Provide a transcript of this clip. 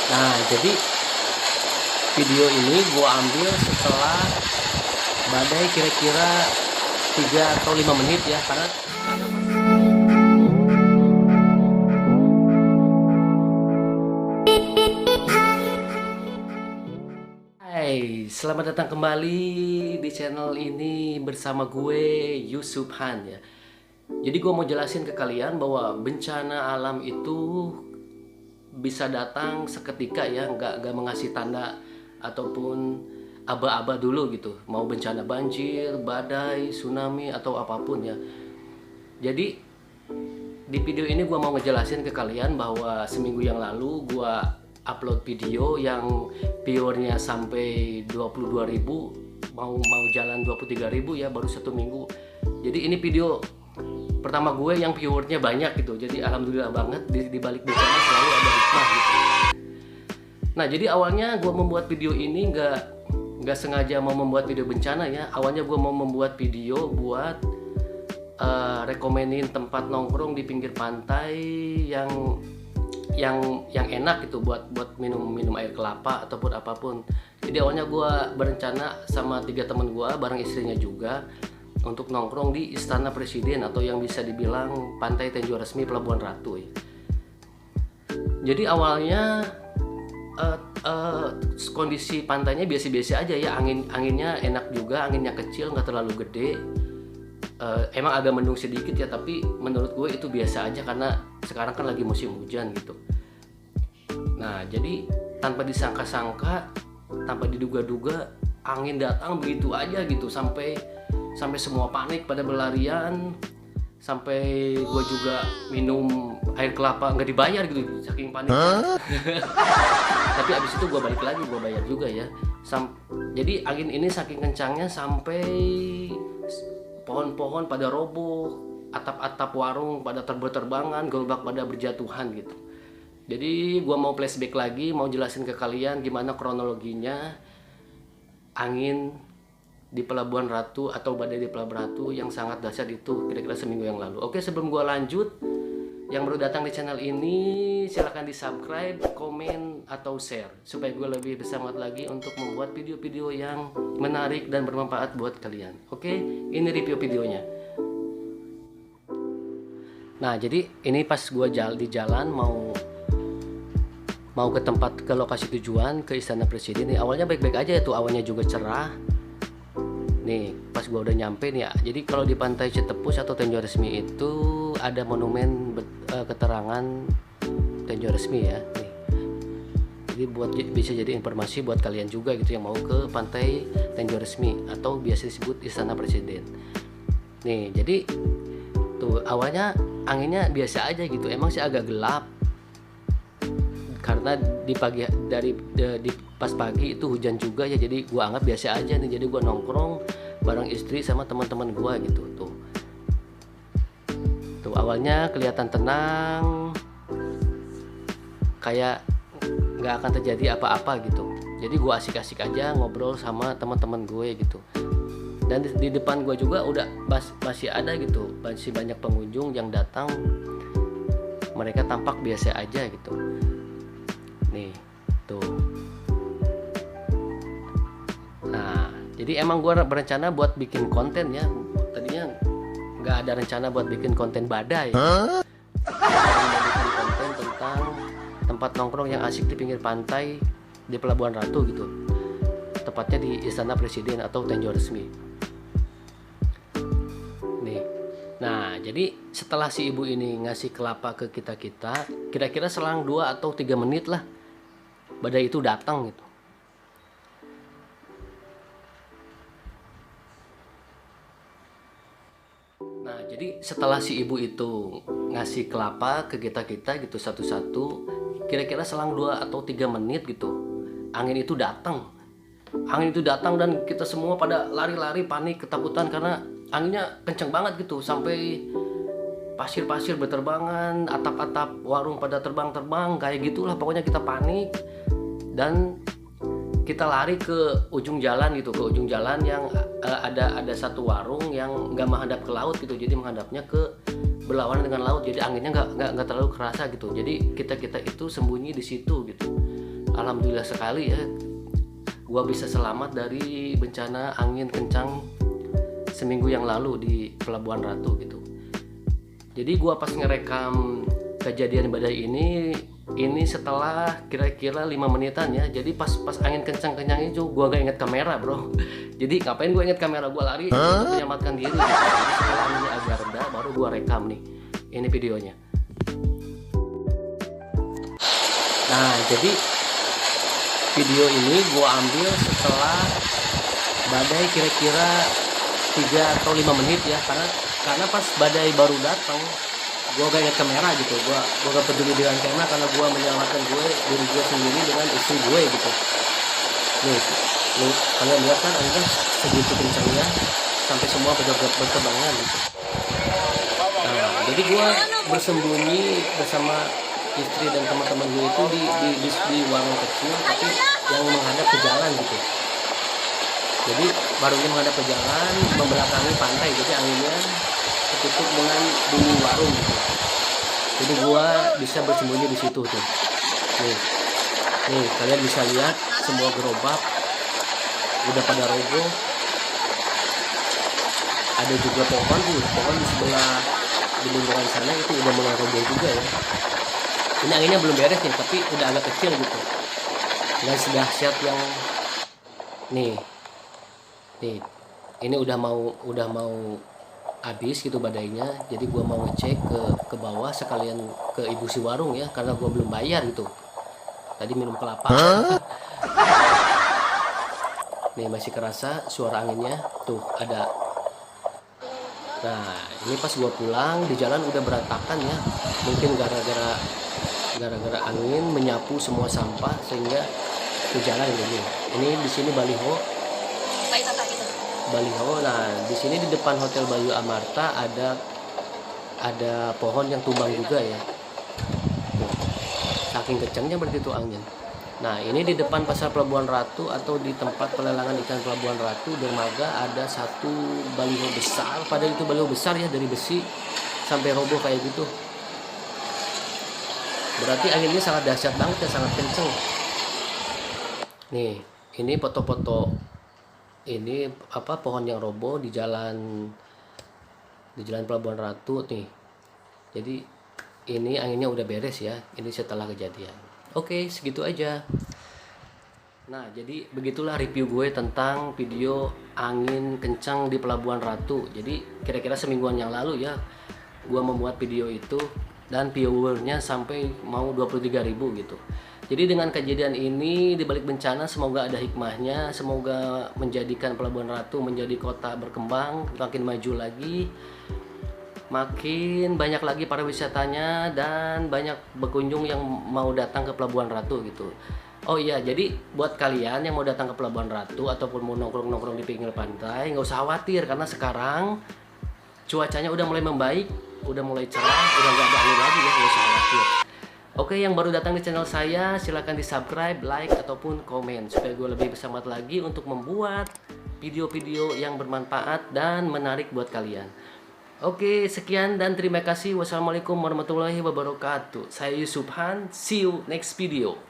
Nah, jadi video ini gua ambil setelah badai kira-kira 3 atau 5 menit ya, karena Hai, selamat datang kembali di channel ini bersama gue Yusuf Han ya. Jadi gue mau jelasin ke kalian bahwa bencana alam itu bisa datang seketika ya, nggak mengasih tanda ataupun aba-aba dulu gitu. Mau bencana banjir, badai, tsunami atau apapun ya. Jadi di video ini gue mau ngejelasin ke kalian bahwa seminggu yang lalu gue upload video yang viewernya sampai 22.000, mau jalan 23.000 ya, baru 1 minggu. Jadi ini video pertama gue yang viewernya banyak gitu. Jadi alhamdulillah banget, di balik bencana selalu ada hikmah gitu. Nah, jadi awalnya gue membuat video ini nggak sengaja mau membuat video bencana ya. Awalnya gue mau membuat video buat rekomenin tempat nongkrong di pinggir pantai yang enak gitu buat minum air kelapa ataupun apapun. Jadi awalnya gue berencana sama 3 teman gue bareng istrinya juga untuk nongkrong di Istana Presiden atau yang bisa dibilang Pantai Tinjau Resmi Pelabuhan Ratu ya. Jadi awalnya kondisi pantainya biasa-biasa aja ya, anginnya enak juga, anginnya kecil, nggak terlalu gede. Emang agak mendung sedikit ya, tapi menurut gue itu biasa aja karena sekarang kan lagi musim hujan gitu. Nah, jadi tanpa disangka-sangka, tanpa diduga-duga, angin datang begitu aja gitu, sampai semua panik pada berlarian, sampai gue juga minum air kelapa nggak dibayar gitu saking paniknya. Tapi abis itu gue balik lagi, gue bayar juga ya. Jadi angin ini saking kencangnya sampai pohon-pohon pada roboh, atap-atap warung pada terbangan, gerobak pada berjatuhan gitu. Jadi gua mau flashback lagi, mau jelasin ke kalian gimana kronologinya angin di Pelabuhan Ratu atau badai di Pelabuhan Ratu yang sangat dahsyat itu kira-kira seminggu yang lalu. Oke, sebelum gua lanjut, yang baru datang di channel ini silahkan di subscribe, komen, atau share supaya gue lebih bersemangat lagi untuk membuat video-video yang menarik dan bermanfaat buat kalian. Oke, ini review videonya. Nah, jadi ini pas gue di jalan mau ke lokasi tujuan, ke Istana Presiden nih. Awalnya baik-baik aja tuh, awalnya juga cerah. Nih, pas gua udah nyampe nih ya. Jadi kalau di Pantai Citepus atau Tinjau Resmi itu ada monumen keterangan Tinjau Resmi ya. Nih. Jadi bisa jadi informasi buat kalian juga gitu yang mau ke Pantai Tinjau Resmi atau biasa disebut Istana Presiden. Nih, jadi tuh awalnya anginnya biasa aja gitu. Emang sih agak gelap. Karena di pas pagi itu hujan juga ya, jadi gua anggap biasa aja nih. Jadi gua nongkrong bareng istri sama teman-teman gua gitu tuh awalnya kelihatan tenang, kayak nggak akan terjadi apa-apa gitu. Jadi gua asik-asik aja ngobrol sama teman-teman gue gitu. Dan di depan gua juga udah masih ada gitu, masih banyak pengunjung yang datang. Mereka tampak biasa aja gitu. Nih, tuh. Nah, jadi emang gue berencana buat bikin konten ya. Tadinya nggak ada rencana buat bikin konten badai. Bikin konten tentang tempat nongkrong yang asik di pinggir pantai di Pelabuhan Ratu gitu. Tepatnya di Istana Presiden atau Tinjau Resmi. Nih. Nah, jadi setelah si ibu ini ngasih kelapa ke kita, kira-kira selang 2 atau 3 menit lah, badai itu datang gitu. Nah, jadi setelah si ibu itu ngasih kelapa ke kita gitu satu-satu, kira-kira selang 2 atau 3 menit gitu, angin itu datang. Angin itu datang dan kita semua pada lari-lari, panik, ketakutan karena anginnya kenceng banget gitu, sampai pasir-pasir berterbangan, atap-atap warung pada terbang-terbang, kayak gitulah pokoknya. Kita panik dan kita lari ke ujung jalan gitu, ke ujung jalan yang ada satu warung yang nggak menghadap ke laut gitu, jadi menghadapnya ke berlawanan dengan laut, jadi anginnya nggak terlalu kerasa gitu. Jadi kita itu sembunyi di situ gitu. alhamdulillah sekali ya, gua bisa selamat dari bencana angin kencang seminggu yang lalu di Pelabuhan Ratu gitu. Jadi gua pas ngerekam kejadian badai ini setelah kira-kira 5 menitan ya. Jadi pas angin kencang-kencang itu gua gak inget kamera, bro. Jadi ngapain gua inget kamera, gua lari untuk menyelamatkan diri gitu. Jadi setelah anginnya agak reda baru gua rekam nih. Ini videonya. Nah, jadi video ini gua ambil setelah badai kira-kira 3 atau 5 menit ya, karena pas badai baru datang gue gak inget kamera gitu, gue gak peduli dengan kamera karena gue menyelamatkan diri gue sendiri dengan istri gue gitu. Nih kalian lihat kan anginnya segitu kencangnya sampai semua berterbangan gitu. Nah, jadi gue bersembunyi bersama istri dan teman-teman gue itu di warung kecil tapi yang menghadap ke jalan gitu. Jadi warungnya menghadap ke jalan, membelakangi pantai, jadi anginnya tertutup dengan bunyi warung gitu. Jadi gua bisa bersembunyi di situ tuh. Nih kalian bisa lihat semua gerobak udah pada roboh. Ada juga pohon di sebelah di lingkungan sana itu udah mulai roboh juga ya. Ini anginnya belum beres nih, tapi udah agak kecil gitu. Nggak sedahsyat yang nih ini udah mau habis gitu badainya. Jadi gua mau ngecek ke bawah sekalian ke ibu si warung ya, karena gua belum bayar gitu. Tadi minum kelapa. Nih masih kerasa suara anginnya tuh ada. Nah ini pas gua pulang di jalan udah berantakan ya, mungkin gara-gara angin menyapu semua sampah sehingga ke jalan ini. Ini di sini baliho. Nah di sini di depan Hotel Bayu Amarta ada pohon yang tumbang juga ya. Tuh, saking kencangnya berarti itu angin. Nah ini di depan Pasar Pelabuhan Ratu atau di tempat pelelangan ikan Pelabuhan Ratu dermaga ada satu baliho besar. Padahal itu baliho besar ya, dari besi sampai roboh kayak gitu. Berarti anginnya sangat dahsyat banget ya, sangat kenceng. Nih ini foto-foto ini pohon yang roboh di jalan Pelabuhan Ratu nih. Jadi ini anginnya udah beres ya, ini setelah kejadian. Oke, segitu aja. Nah jadi begitulah review gue tentang video angin kencang di Pelabuhan Ratu. Jadi kira-kira semingguan yang lalu ya gue membuat video itu, dan viewernya sampai mau 23.000 gitu. Jadi dengan kejadian ini di balik bencana semoga ada hikmahnya, semoga menjadikan Pelabuhan Ratu menjadi kota berkembang, makin maju lagi, makin banyak lagi para wisatanya dan banyak pengunjung yang mau datang ke Pelabuhan Ratu gitu. Oh iya, jadi buat kalian yang mau datang ke Pelabuhan Ratu ataupun mau nongkrong-nongkrong di pinggir pantai, nggak usah khawatir karena sekarang cuacanya udah mulai membaik, udah mulai cerah, udah nggak ada angin lagi ya, nggak usah khawatir. Oke, yang baru datang di channel saya, silahkan di subscribe, like, ataupun komen supaya gue lebih bersemangat lagi untuk membuat video-video yang bermanfaat dan menarik buat kalian. Oke, sekian dan terima kasih. Wassalamualaikum warahmatullahi wabarakatuh. Saya Yusuf Han, see you next video.